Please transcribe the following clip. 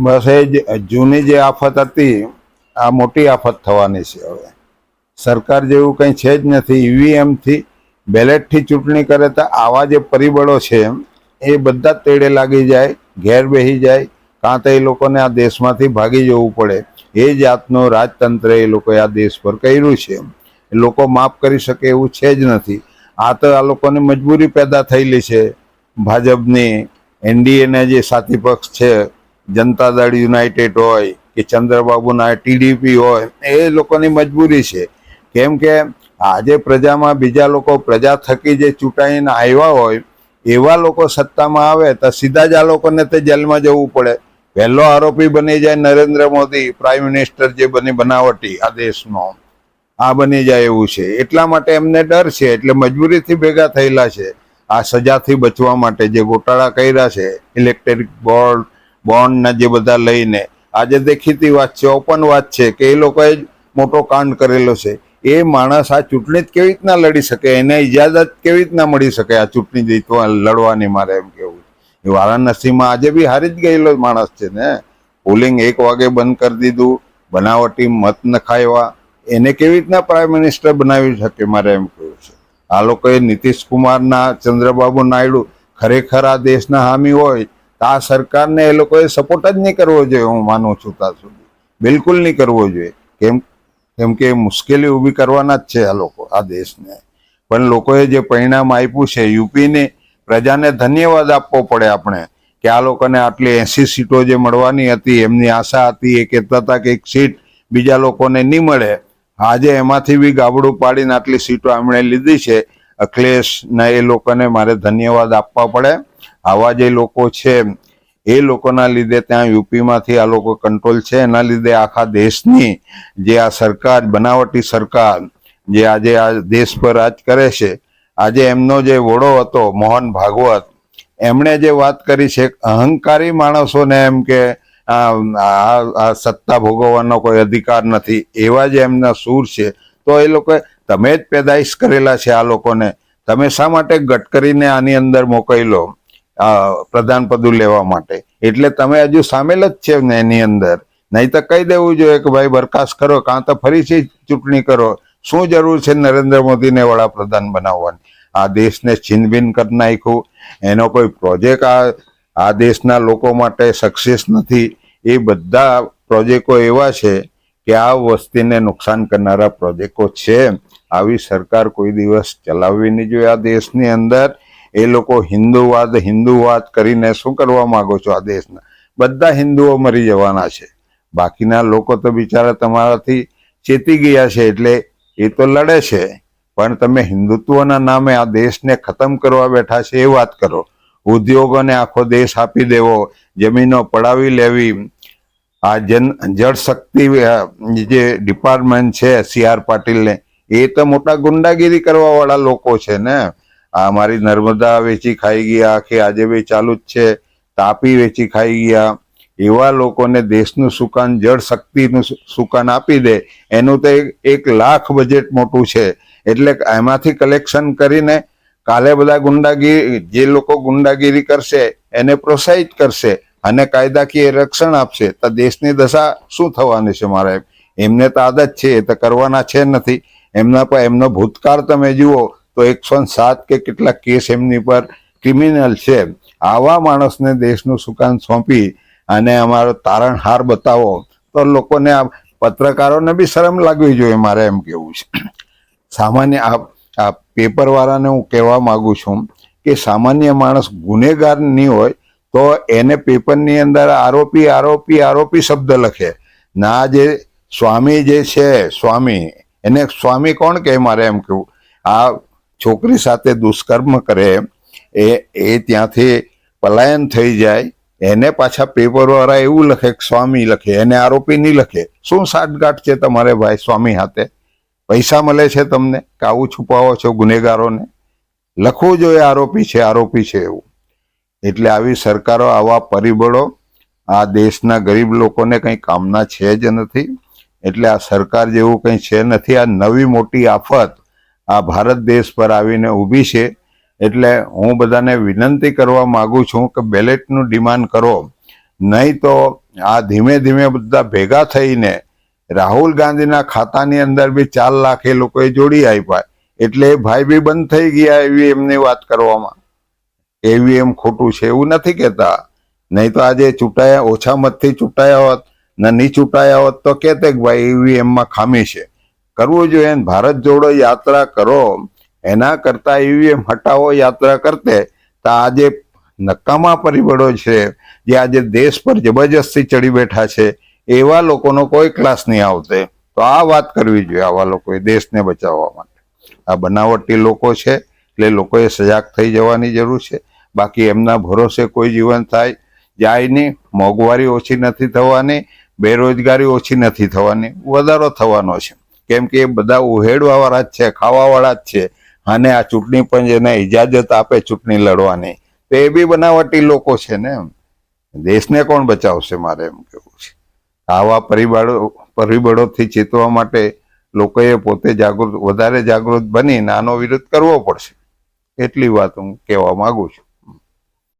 બસ એ જૂની જે આફત હતી આ મોટી આફત થવાની છે. હવે સરકાર જેવું કંઈ છે જ નથી. ઈવીએમથી બેલેટથી ચૂંટણી કરે તો આવા જે પરિબળો છે એ બધા જ તેડે લાગી જાય, ઘેર બેસી જાય, કાં તો એ લોકોને આ દેશમાંથી ભાગી જવું પડે. એ જાતનું રાજતંત્ર એ લોકોએ આ દેશ પર કર્યું છે. એ લોકો માફ કરી શકે એવું છે જ નથી. આ તો આ લોકોની મજબૂરી પેદા થયેલી છે. ભાજપની એનડીએના જે સાથી પક્ષ છે, જનતા દળ યુનાઇટેડ હોય કે ચંદ્રબાબુના ટીડીપી હોય, એ લોકોની મજબૂરી છે. કેમ કે આજે પ્રજામાં બીજા લોકો પ્રજા થકી જે ચૂંટાઈને આવ્યા હોય એવા લોકો સત્તામાં આવે તો સીધા જ આ લોકોને તે જેલમાં જવું પડે. પહેલો આરોપી બની જાય નરેન્દ્ર મોદી, પ્રાઇમ મિનિસ્ટર જે બનાવટી આ દેશનો આ બની જાય એવું છે. એટલા માટે એમને ડર છે, એટલે મજબૂરીથી ભેગા થયેલા છે આ સજાથી બચવા માટે. જે ગોટાળા કર્યા છે ઇલેક્ટ્રિક બોન્ડના જે બધા લઈને, આજે દેખીતી વાત છે, ઓપન વાત છે કે એ લોકોએ જ મોટો કાંડ કરેલો છે. એ માણસ આ ચૂંટણી જ કેવી રીતના લડી શકે? એને ઇજાજત કેવી રીતના મળી શકે આ ચૂંટણી જીતવા લડવાની? મારે એમ કેવું, એ વારાણસીમાં આજે બી હારી જ ગયેલો માણસ છે ને. પોલિંગ 1 વાગે બંધ કરી દીધું, બનાવટી મત નખાવ્યા, એને કેવી રીતના પ્રાઇમ મિનિસ્ટર બનાવી શકે? મારે એમ કેવું છે. આ લોકોએ નીતિશ કુમારના, ચંદ્રબાબુ નાયડુ ખરેખર આ દેશના હામી હોય તો આ સરકારને એ લોકોએ સપોર્ટ જ નહીં કરવો જોઈએ. હું માનું છું ત્યાં સુધી બિલકુલ નહીં કરવો જોઈએ. કેમ કે મુશ્કેલી ઊભી કરવાના જ છે આ લોકો આ દેશને. પણ લોકોએ જે પરિણામ આપ્યું છે, યુપીની પ્રજાને ધન્યવાદ આપવો પડે આપણે કે આ લોકોને આટલી 80 સીટો જે મળવાની હતી, એમની આશા હતી, એ કહેતા હતા કે 1 સીટ બીજા લોકોને નહીં મળે. આજે એમાંથી બી ગાબડું પાડીને આટલી સીટો એમણે લીધી છે. અખિલેશના એ લોકોને મારે ધન્યવાદ આપવા પડે. આવા જે લોકો છે એ લોકોના લીધે ત્યાં યુપીમાંથી આ લોકો કંટ્રોલ છે. એના લીધે આખા દેશની જે આ સરકાર, બનાવટી સરકાર જે આજે આ દેશ પર રાજ કરે છે, આજે એમનો જે વડો હતો મોહન ભાગવત, એમણે જે વાત કરી છે, અહંકારી માણસોને એમ કે આ સત્તા ભોગવવાનો કોઈ અધિકાર નથી, એવા જે એમના સૂર છે. તો એ લોકો, તમે જ પેદાઈશ કરેલા છે આ લોકોને, તમે શા માટે ગડકરીને આની અંદર મોકલ્યો પ્રધાન પદ લેવા માટે? એટલે તમે હજુ સામેલ જ છે ને એની અંદર. નહીં તો કહી દેવું જોઈએ કે ભાઈ બરખાસ્ત કરો, કાં તો ફરીથી ચૂંટણી કરો. શું જરૂર છે નરેન્દ્ર મોદીને વડાપ્રધાન બનાવવાની? આ દેશને છીનભીન કરી નાખ્યું. એનો કોઈ પ્રોજેક્ટ આ દેશના લોકો માટે સક્સેસ નથી. એ બધા પ્રોજેક્ટો એવા છે કે આ વસ્તીને નુકસાન કરનારા પ્રોજેક્ટો છે. આવી સરકાર કોઈ દિવસ ચલાવવી નહીં જોઈએ આ દેશની અંદર. એ લોકો હિન્દુવાદ કરીને શું કરવા માંગો છો? આ દેશના બધા હિન્દુઓ મરી જવાના છે. બાકીના લોકો તો બિચારા તમારાથી ચેતી ગયા છે, એટલે એ તો લડે છે. પણ તમે હિન્દુત્વના નામે આ દેશને ખતમ કરવા બેઠા છે એ વાત કરો. ઉદ્યોગોને આખો દેશ આપી દેવો, જમીનો પડાવી લેવી. આ જળ શક્તિ જે ડિપાર્ટમેન્ટ છે CR પાટીલને, એ તો મોટા ગુંડાગીરી કરવા વાળા લોકો છે ને. આ અમારી નર્મદા વેચી ખાઈ ગયા, આખી આજે બી ચાલુ જ છે. તાપી વેચી ખાઈ ગયા. એવા લોકોને દેશનું સુકાન, જળ શક્તિનું સુકાન આપી દે. એનું તો 1 લાખ બજેટ મોટું છે. એટલે એમાંથી કલેક્શન કરીને કાલે બધા જે લોકો ગુંડાગીરી કરશે એને પ્રોત્સાહિત કરશે અને કાયદાકીય રક્ષણ આપશે. તો દેશની દશા શું થવાની છે? મારે એમને તો આદત છે, એ તો કરવાના છે નથી. એમનો ભૂતકાળ તમે જુઓ તો 107 કે કેટલા કેસ એમની પર ક્રિમિનલ છે. આવા માણસને દેશનું સુકાન સોંપી અને અમારો તારણહાર બતાવો તો લોકોને, આ પત્રકારોને બી શરમ લાગવી જોઈએ. મારે એમ કેવું છે. સામાન્ય આ પેપર વાળાને હું કહેવા માંગુ છું કે સામાન્ય માણસ ગુનેગાર નહીં હોય તો એને પેપરની અંદર આરોપી શબ્દ લખે ના. જે સ્વામી જે છે, સ્વામી, એને સ્વામી કોણ કહે? મારે એમ કેવું, આ છોકરી સાથે દુષ્કર્મ કરે, એ ત્યાંથી પલાયન થઈ જાય, એને પાછા પેપરવાળા એવું લખે કે સ્વામી લખે, એને આરોપી નહીં લખે. શું સાઠગાંઠ છે તમારે ભાઈ સ્વામી હાથે? પૈસા મળે છે તમને કે આવું છુપાવો છો ગુનેગારોને? લખવું જોઈએ આરોપી છે એવું. એટલે આવી સરકારો, આવા પરિબળો આ દેશના ગરીબ લોકોને કંઈ કામના છે જ નથી. એટલે આ સરકાર જેવું કંઈ છે નથી. આ નવી મોટી આફત આ ભારત દેશ પર આવીને ઊભી છે. એટલે હું બધાને વિનંતી કરવા માગું છું કે બેલેટનું ડિમાન્ડ કરો. નહીં તો આ ધીમે ધીમે બધા ભેગા થઈને રાહુલ ગાંધીના ખાતાની અંદર બી 4 લાખ એ લોકોએ જોડી આપ્યા, એટલે એ ભાઈ બી બંધ થઈ ગયા એવી એમની વાત કરવામાં. ઈવીએમ ખોટું છે એવું નથી કહેતા, નહીં તો આજે ચૂંટાયા, ઓછા મતથી ચૂંટાયા હોત ને નહીં ચૂંટાયા હોત તો કહેતે કે ભાઈ ઈવીએમમાં ખામી છે. કરવું જોઈએ ને, ભારત જોડો યાત્રા કરો, એના કરતા ઈવીએમ હટાવો યાત્રા કરતે તો આજે નકામા પરિબળો છે જે આજે દેશ પર જબરજસ્તી ચડી બેઠા છે, એવા લોકોનો કોઈ ક્લાસ નહીં આવતે. તો આ વાત કરવી જોઈએ આવા લોકોએ દેશને બચાવવા માટે. આ બનાવટી લોકો છે એટલે લોકોએ સજાગ થઈ જવાની જરૂર છે. બાકી એમના ભરોસે કોઈ જીવન જાય નહીં. મોંઘવારી ઓછી નથી થવાની, બેરોજગારી ઓછી નથી થવાની, વધારો થવાનો છે. કેમ કે એ બધા ઉહેડવા વાળા જ છે, ખાવા વાળા જ છે. અને આ ચૂંટણી પંચ એને ઇજાજત આપે ચૂંટણી લડવાની, તો એ બી બનાવટી લોકો છે ને. દેશને કોણ બચાવશે, મારે એમ કેવું છે. આવા પરિબળોથી ચેતવા માટે લોકોએ પોતે વધારે જાગૃત બનીને આનો વિરોધ કરવો પડશે. એટલી વાત હું કહેવા માંગુ છું.